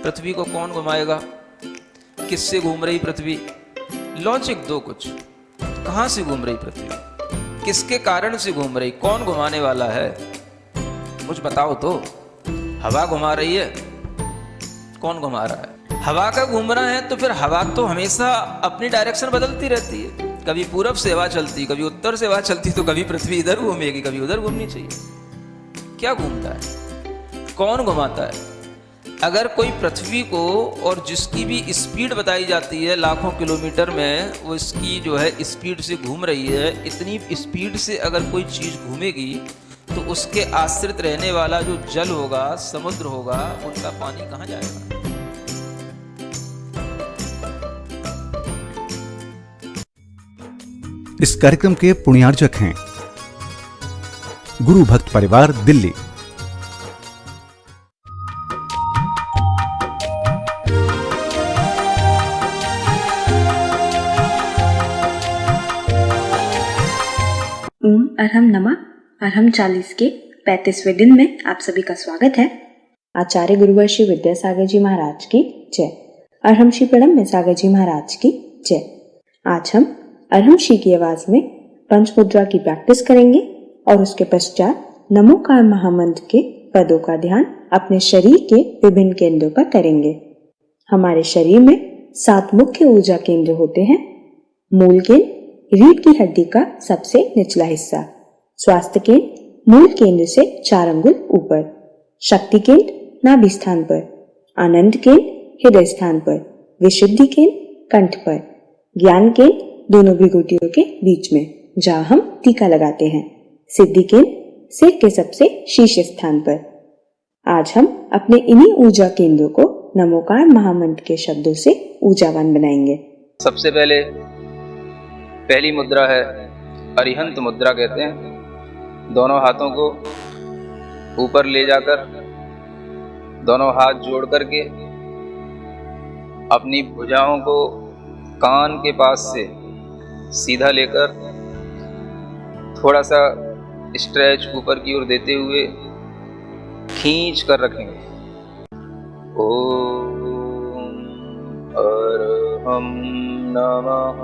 पृथ्वी को कौन घुमाएगा, किससे घूम रही पृथ्वी, लॉजिक दो कुछ। कहां से घूम रही पृथ्वी, किसके कारण से घूम रही, कौन घुमाने वाला है, कुछ बताओ तो। हवा घुमा रही है, कौन घुमा रहा है? हवा का घूमना है तो फिर हवा तो हमेशा अपनी डायरेक्शन बदलती रहती है। कभी पूरब से हवा चलती, कभी उत्तर से हवा चलती, तो कभी पृथ्वी इधर घूमेगी, कभी उधर घूमनी चाहिए। क्या घूमता है, कौन घुमाता है? अगर कोई पृथ्वी को, और जिसकी भी स्पीड बताई जाती है लाखों किलोमीटर में, वो इसकी जो है स्पीड से घूम रही है, इतनी स्पीड से अगर कोई चीज़ घूमेगी तो उसके आश्रित रहने वाला जो जल होगा, समुद्र होगा, उनका पानी कहाँ जाएगा? इस कार्यक्रम के पुण्यार्जक हैं गुरु भक्त परिवार, दिल्ली। ओम अरहम नमः। अरहम 40 के 35वें दिन में आप सभी का स्वागत है। आचार्य गुरुवर श्री विद्यासागर जी महाराज की जय। अरहम श्री प्रणम में सागर जी महाराज की जय। आज हम अरहम श्री की आवाज में पंच मुद्रा की प्रैक्टिस करेंगे और उसके पश्चात नमोकार महामंत्र के पदों का ध्यान अपने शरीर के विभिन्न केंद्रों पर करेंगे। हमारे शरीर में 7 मुख्य ऊर्जा केंद्र होते हैं। मूल केंद्र रीढ़ की हड्डी का सबसे निचला हिस्सा, स्वास्थ्य केंद्र मूल केंद्र से 4 अंगुल ऊपर, शक्ति केंद्र नाभि स्थान पर, आनंद केंद्र हृदय स्थान पर, विशुद्धि केंद्र कंठ पर, ज्ञान केंद्र दोनों भृगुटियों के बीच में जहाँ हम टीका लगाते हैं, सिद्धि केंद्र सिर के सबसे शीर्ष स्थान पर। आज हम अपने इन्हीं ऊर्जा केंद्रों को नमोकार महामंत्र के शब्दों से ऊर्जावान बनाएंगे। सबसे पहली मुद्रा है अरिहंत मुद्रा कहते हैं। दोनों हाथों को ऊपर ले जाकर, दोनों हाथ जोड़ करके अपनी भुजाओं को कान के पास से सीधा लेकर थोड़ा सा स्ट्रेच ऊपर की ओर देते हुए खींच कर रखेंगे। ओम अरहम नमः,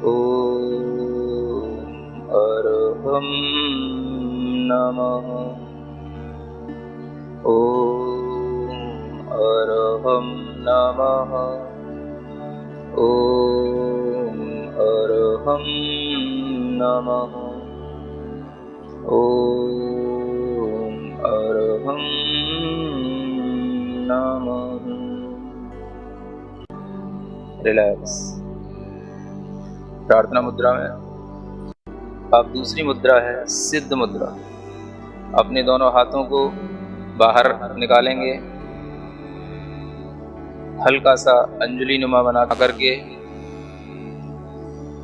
ओम अरहम नमः, ओम अरहम नमः, ओम अरहम नमः, ओम अरहम नमः। रिलैक्स। प्रार्थना मुद्रा में अब दूसरी मुद्रा है सिद्ध मुद्रा। अपने दोनों हाथों को बाहर निकालेंगे, हल्का सा अंजलि नुमा बना करके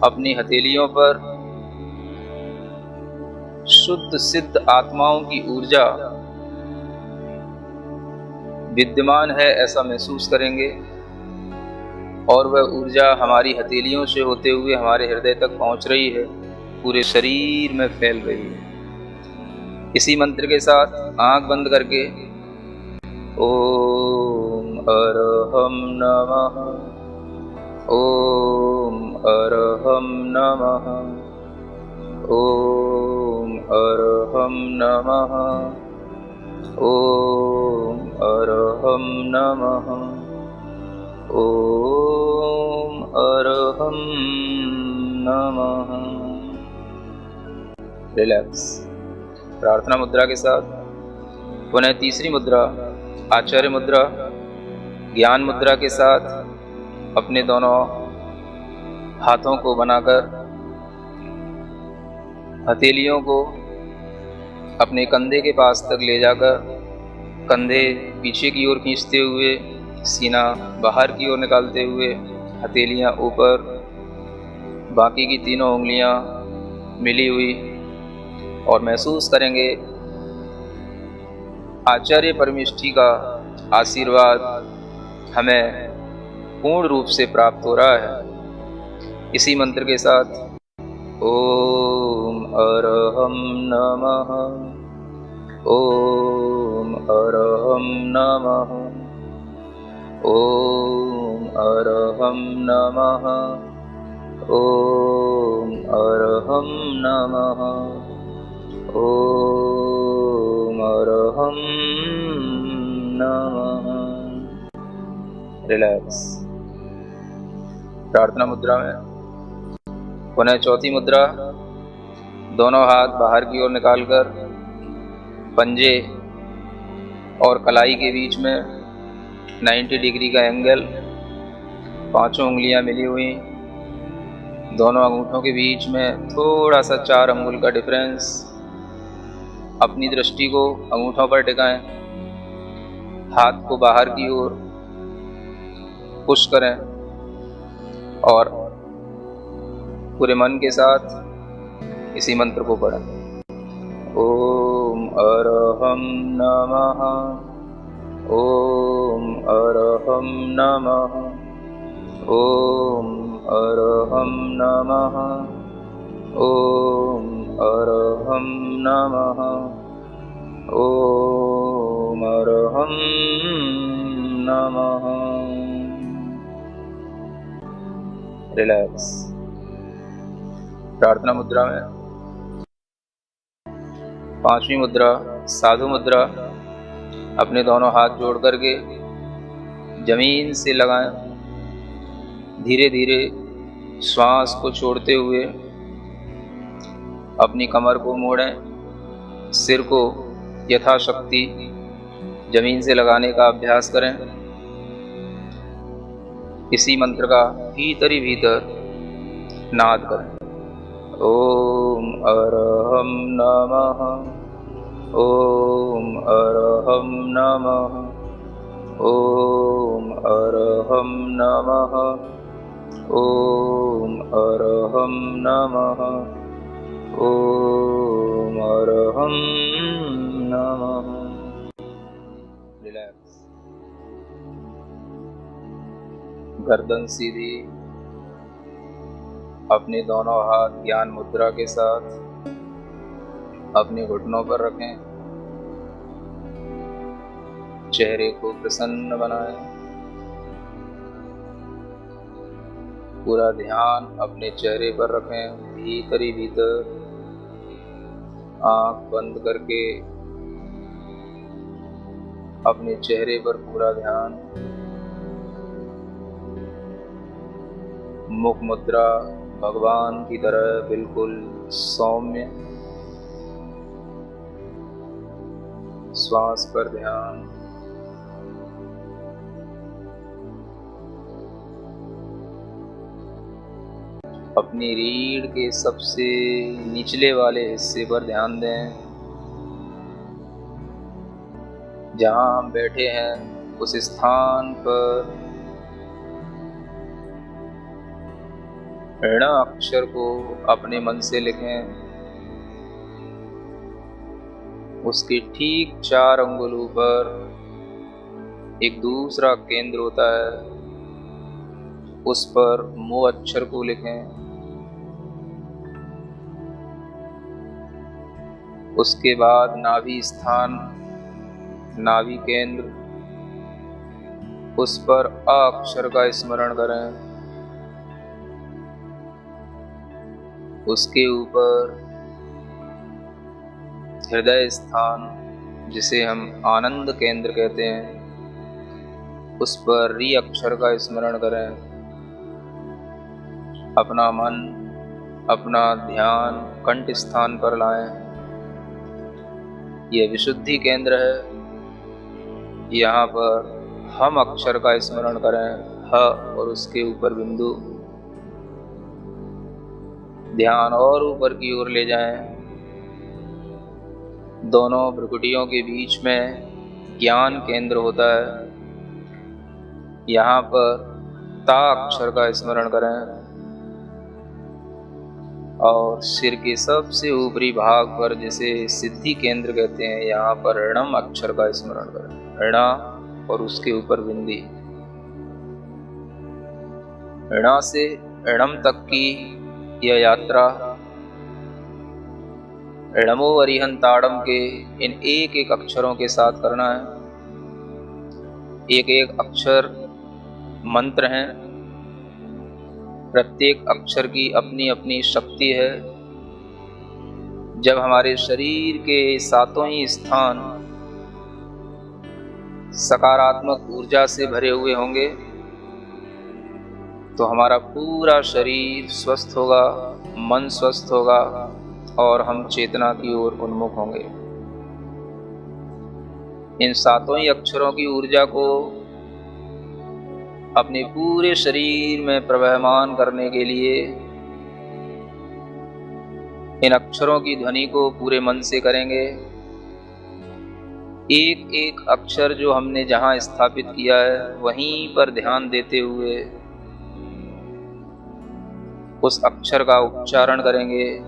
अपनी हथेलियों पर शुद्ध सिद्ध आत्माओं की ऊर्जा विद्यमान है ऐसा महसूस करेंगे, और वह ऊर्जा हमारी हथेलियों से होते हुए हमारे हृदय तक पहुंच रही है, पूरे शरीर में फैल रही है। इसी मंत्र के साथ आंख बंद करके ओम अरहम नमः, ओम अरहम नमः, ओम अरहम नमः, ओम अरहम नमः, ओम अरहम नमः। रिलैक्स। प्रार्थना मुद्रा के साथ पुनः तीसरी मुद्रा आचार्य मुद्रा, ज्ञान मुद्रा के साथ अपने दोनों हाथों को बनाकर हथेलियों को अपने कंधे के पास तक ले जाकर कंधे पीछे की ओर खींचते हुए, सीना बाहर की ओर निकालते हुए, हथेलियां ऊपर, बाकी की तीनों उंगलियां मिली हुई, और महसूस करेंगे आचार्य परमेष्ठी का आशीर्वाद हमें पूर्ण रूप से प्राप्त हो रहा है। इसी मंत्र के साथ ओम अरहम नमः, ओम अरहम नमः, ॐ अरहं नमः। ॐ अरहं नमः। ॐ अरहं नमः। रिलैक्स। प्रार्थना मुद्रा में पुनः चौथी मुद्रा, दोनों हाथ बाहर की ओर निकालकर पंजे और कलाई के बीच में 90 डिग्री का एंगल, पांचों उंगलियां मिली हुई, दोनों अंगूठों के बीच में थोड़ा सा 4 अंगुल का डिफरेंस। अपनी दृष्टि को अंगूठों पर टिकाएं, हाथ को बाहर की ओर पुश करें और पूरे मन के साथ इसी मंत्र को पढ़ें। ओम अरहं नमः। ओम अरहं नमः। ओम अरहं नमः। ओम अरहं नमः। ओम अरहं नमः। रिलैक्स। प्रार्थना मुद्रा में पांचवी मुद्रा, साधु मुद्रा, अपने दोनों हाथ जोड़ करके जमीन से लगाएं। धीरे धीरे श्वास को छोड़ते हुए अपनी कमर को मोड़ें, सिर को यथाशक्ति जमीन से लगाने का अभ्यास करें। इसी मंत्र का भीतर ही भीतर नाद करें। ओम अरहं नमः। ओम अरहं नमः। ओम अरहं नमः। ओम अरहं नमः। ओम अरहं नमः। रिलैक्स। गर्दन सीधी, अपने दोनों हाथ ज्ञान मुद्रा के साथ अपने घुटनों पर रखें। चेहरे को प्रसन्न बनाएं। पूरा ध्यान अपने चेहरे पर रखें, भीतर ही भीतर आंख बंद करके अपने चेहरे पर पूरा ध्यान। मुख मुद्रा भगवान की तरह बिल्कुल सौम्य। श्वास पर ध्यान। अपनी रीढ़ के सबसे निचले वाले हिस्से पर ध्यान दें। जहां हम बैठे हैं उस स्थान पर ऋण अक्षर को अपने मन से लिखें। उसके ठीक 4 अंगुल ऊपर एक दूसरा केंद्र होता है, उस पर मो अक्षर को लिखें। उसके बाद नाभि स्थान, नाभि केंद्र, उस पर अ अक्षर का स्मरण करें। उसके ऊपर हृदय स्थान, जिसे हम आनंद केंद्र कहते हैं, उस पर री अक्षर का स्मरण करें। अपना मन, अपना ध्यान कंठ स्थान पर लाएं। यह विशुद्धि केंद्र है। यहाँ पर हम अक्षर का स्मरण करें, ह और उसके ऊपर बिंदु। ध्यान और ऊपर की ओर ले जाएं। दोनों भ्रुकुटियों के बीच में ज्ञान केंद्र होता है। यहाँ पर ता अक्षर का स्मरण करें और सिर के सबसे ऊपरी भाग पर, जिसे सिद्धि केंद्र कहते हैं, यहाँ पर ऋणम अक्षर का स्मरण करें। ऋणा और उसके ऊपर बिंदी। ऋणा से ऋणम तक की यह यात्रा ऋणमो अरिहंताड़म के इन एक एक अक्षरों के साथ करना है। एक एक अक्षर मंत्र हैं। प्रत्येक अक्षर की अपनी अपनी शक्ति है। जब हमारे शरीर के सातों ही स्थान सकारात्मक ऊर्जा से भरे हुए होंगे तो हमारा पूरा शरीर स्वस्थ होगा, मन स्वस्थ होगा और हम चेतना की ओर उन्मुख होंगे। इन सातों ही अक्षरों की ऊर्जा को अपने पूरे शरीर में प्रवहमान करने के लिए इन अक्षरों की ध्वनि को पूरे मन से करेंगे। एक एक अक्षर जो हमने जहां स्थापित किया है वहीं पर ध्यान देते हुए उस अक्षर का उच्चारण करेंगे।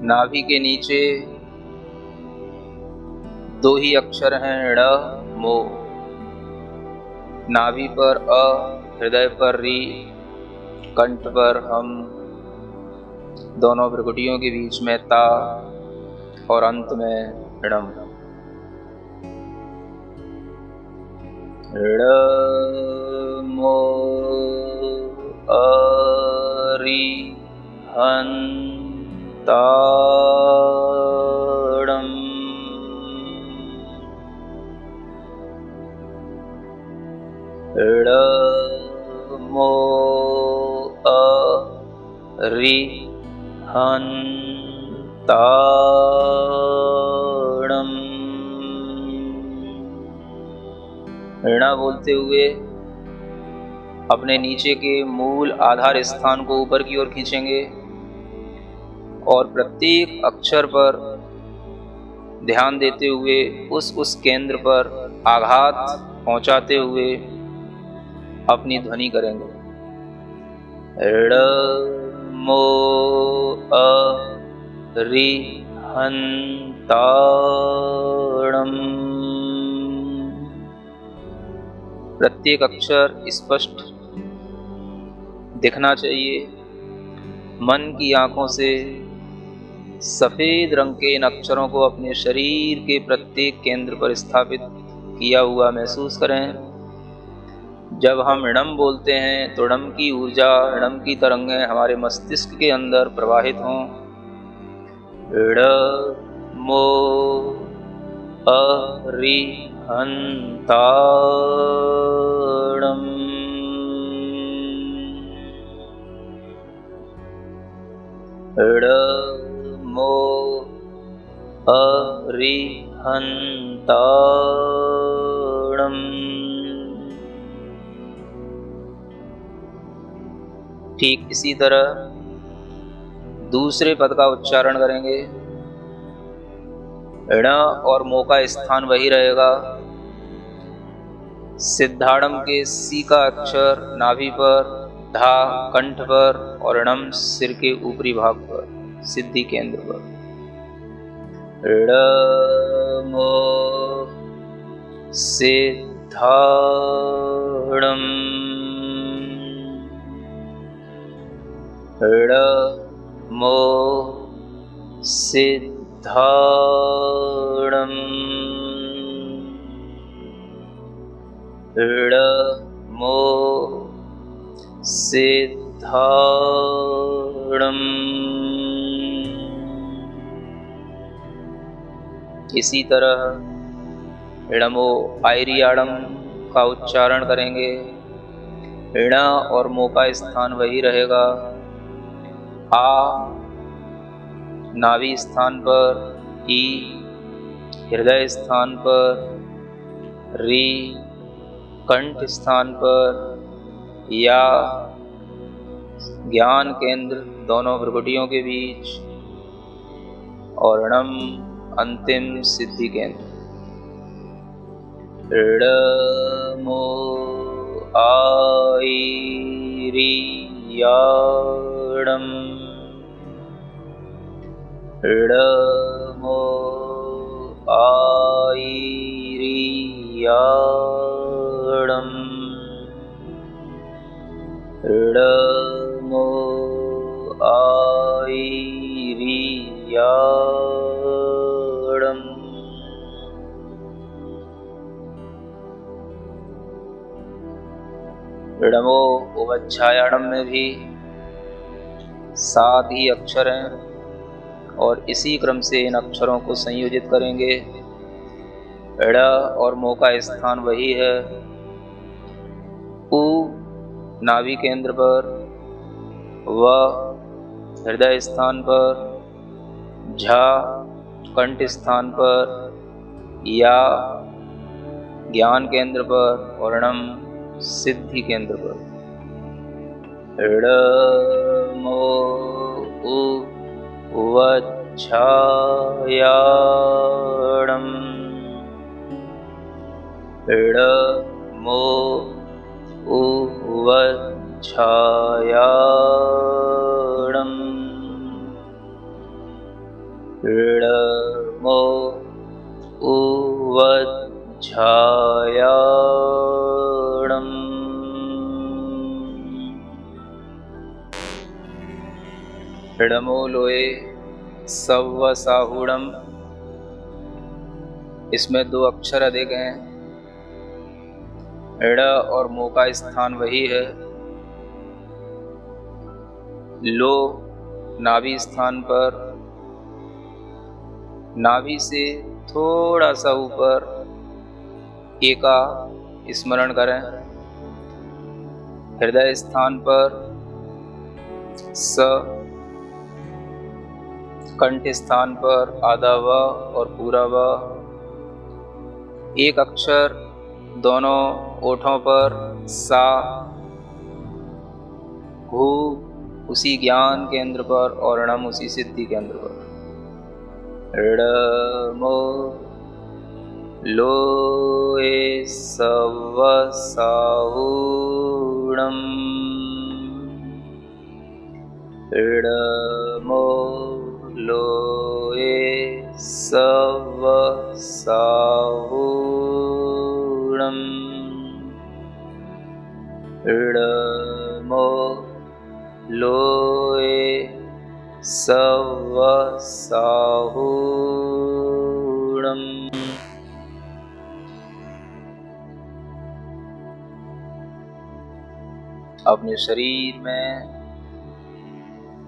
नाभि के नीचे दो ही अक्षर हैं, ड़ मो। नाभि पर अ, हृदय पर री, कंठ पर हम, दोनों भ्रुकुटियों के बीच में ता और अंत में णम। ड़ मो अ री हं ता णम। ड़ मो अ री हं ता णम। ऋणा बोलते हुए अपने नीचे के मूल आधार स्थान को ऊपर की ओर खींचेंगे और प्रत्येक अक्षर पर ध्यान देते हुए उस केंद्र पर आघात पहुंचाते हुए अपनी ध्वनि करेंगे। ड़ मो अ री हं ता णम। प्रत्येक अक्षर स्पष्ट दिखना चाहिए। मन की आंखों से सफेद रंग के इन अक्षरों को अपने शरीर के प्रत्येक केंद्र पर स्थापित किया हुआ महसूस करें। जब हम णम बोलते हैं तो णम की ऊर्जा, णम की तरंगें हमारे मस्तिष्क के अंदर प्रवाहित हों। ड़ मो अ री हं ता णम। ड़ मो अ री हं ता णम। ठीक इसी तरह दूसरे पद का उच्चारण करेंगे। ण और मो का स्थान वही रहेगा। सिद्धाड़म के सी का अक्षर नाभि पर, धा कंठ पर और णम सिर के ऊपरी भाग पर, सिद्धि केंद्र पर। ड़ मो सिद्धाड़म। ड़ मो सिद्धाड़म। ड़ मो सिद्धाड़म। इसी तरह णमो आयरियाड़म का उच्चारण करेंगे। ण और मो का स्थान वही रहेगा। आ नाभि स्थान पर, ई हृदय स्थान पर, री कंठ स्थान पर, या ज्ञान केंद्र दोनों भ्रुकुटियों के बीच और णम अंतिम सिद्धि केंद्र। ड़ मो आयरियाड़म। ड़ मो आयरियाड़म। ड़ मो आयरियाड़म। णमो उवच्छायाणम में भी 7 ही अक्षर हैं और इसी क्रम से इन अक्षरों को संयोजित करेंगे। ड़ और मो का स्थान वही है। उ नाभि केंद्र पर, व हृदय स्थान पर, झ कंठ स्थान पर, या ज्ञान केंद्र पर और णम सिद्धि केंद्र पर। ड़ मो उ वच्छायाणम। ड़ मो उ वच्छायाणम। ड़ मो उ वच्छायाणम। ऋणमो लोए सव्व साहुणम। इसमें 2 अक्षर अधिक हैं। ड़ और मो का स्थान वही है। लो नाभि स्थान पर, नाभि से थोड़ा सा ऊपर एका स्मरण करें। हृदय स्थान पर स, कंठ स्थान पर आधा व और पूरा व। एक अक्षर दोनों ओठों पर सा। हु उसी ज्ञान केंद्र पर और णम उसी सिद्धि केंद्र पर। ड़ मो लोए सव्व साहुणम। ड़ मो लोए सव्व साहुणम। ड़ मो लोए सव्व साहुणम। अपने शरीर में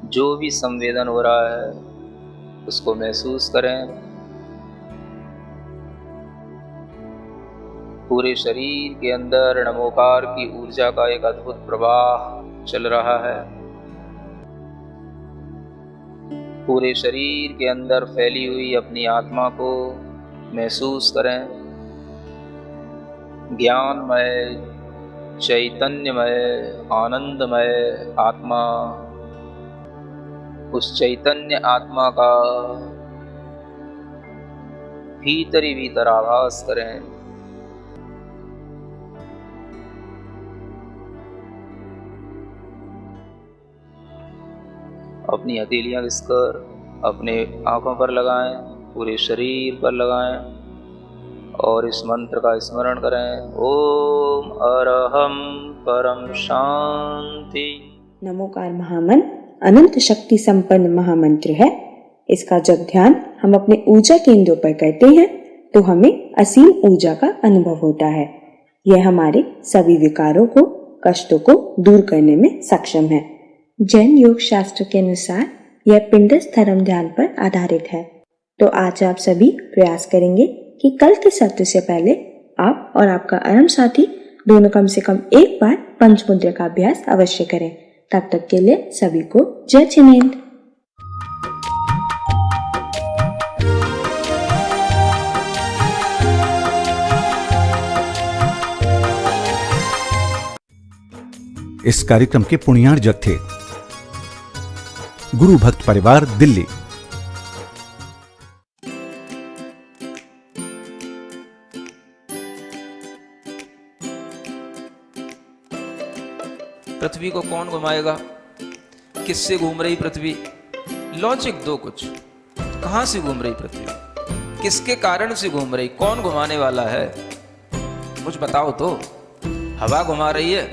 जो भी संवेदन हो रहा है उसको महसूस करें। पूरे शरीर के अंदर नमोकार की ऊर्जा का एक अद्भुत प्रवाह चल रहा है। पूरे शरीर के अंदर फैली हुई अपनी आत्मा को महसूस करें। ज्ञानमय, चैतन्यमय, आनंदमय आत्मा, उस चैतन्य आत्मा का भीतर ही भीतर आभास करें। अपनी हथेलियां घिसकर अपने आंखों पर लगाएं, पूरे शरीर पर लगाएं और इस मंत्र का स्मरण करें। ओम अरहम परम शांति। नमोकार महामंत्र अनंत शक्ति संपन्न महामंत्र है। इसका जब ध्यान हम अपने ऊर्जा केंद्रों पर करते हैं तो हमें असीम ऊर्जा का अनुभव होता है। यह हमारे सभी विकारों को, कष्टों को दूर करने में सक्षम है। जैन योग शास्त्र के अनुसार यह पिंडस्थ धर्म ध्यान पर आधारित है। तो आज आप सभी प्रयास करेंगे कि कल के सत्र से पहले आप और आपका अरम साथी दोनों कम से कम एक बार पंचमुद्रा का अभ्यास अवश्य करें। तब तक के लिए सभी को जय जिनेंद्र। इस कार्यक्रम के पुण्यार्जक थे गुरु भक्त परिवार, दिल्ली। पृथ्वी को कौन घुमाएगा? किससे घूम रही पृथ्वी? लॉजिक दो कुछ। कहां से घूम रही पृथ्वी? किसके कारण से घूम रही? कौन घुमाने वाला है? कुछ बताओ तो। हवा घुमा रही है?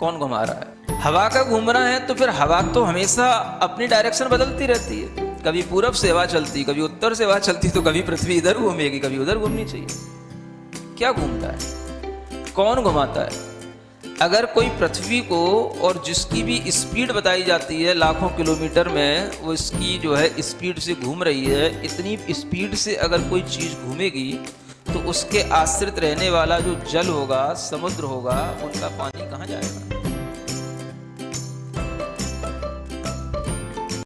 कौन घुमा रहा है? हवा का घूमना है तो फिर हवा तो हमेशा अपनी डायरेक्शन बदलती रहती है। कभी पूरब से हवा चलती, कभी उत्तर से हवा चलती, तो कभी पृथ्वी इधर घूमेगी, कभी उधर घूमनी चाहिए। क्या घूमता है? कौन घुमाता है? अगर कोई पृथ्वी को, और जिसकी भी स्पीड बताई जाती है लाखों किलोमीटर में, वो इसकी जो है स्पीड से घूम रही है, इतनी स्पीड से अगर कोई चीज़ घूमेगी तो उसके आश्रित रहने वाला जो जल होगा, समुद्र होगा, उनका पानी कहाँ जाएगा?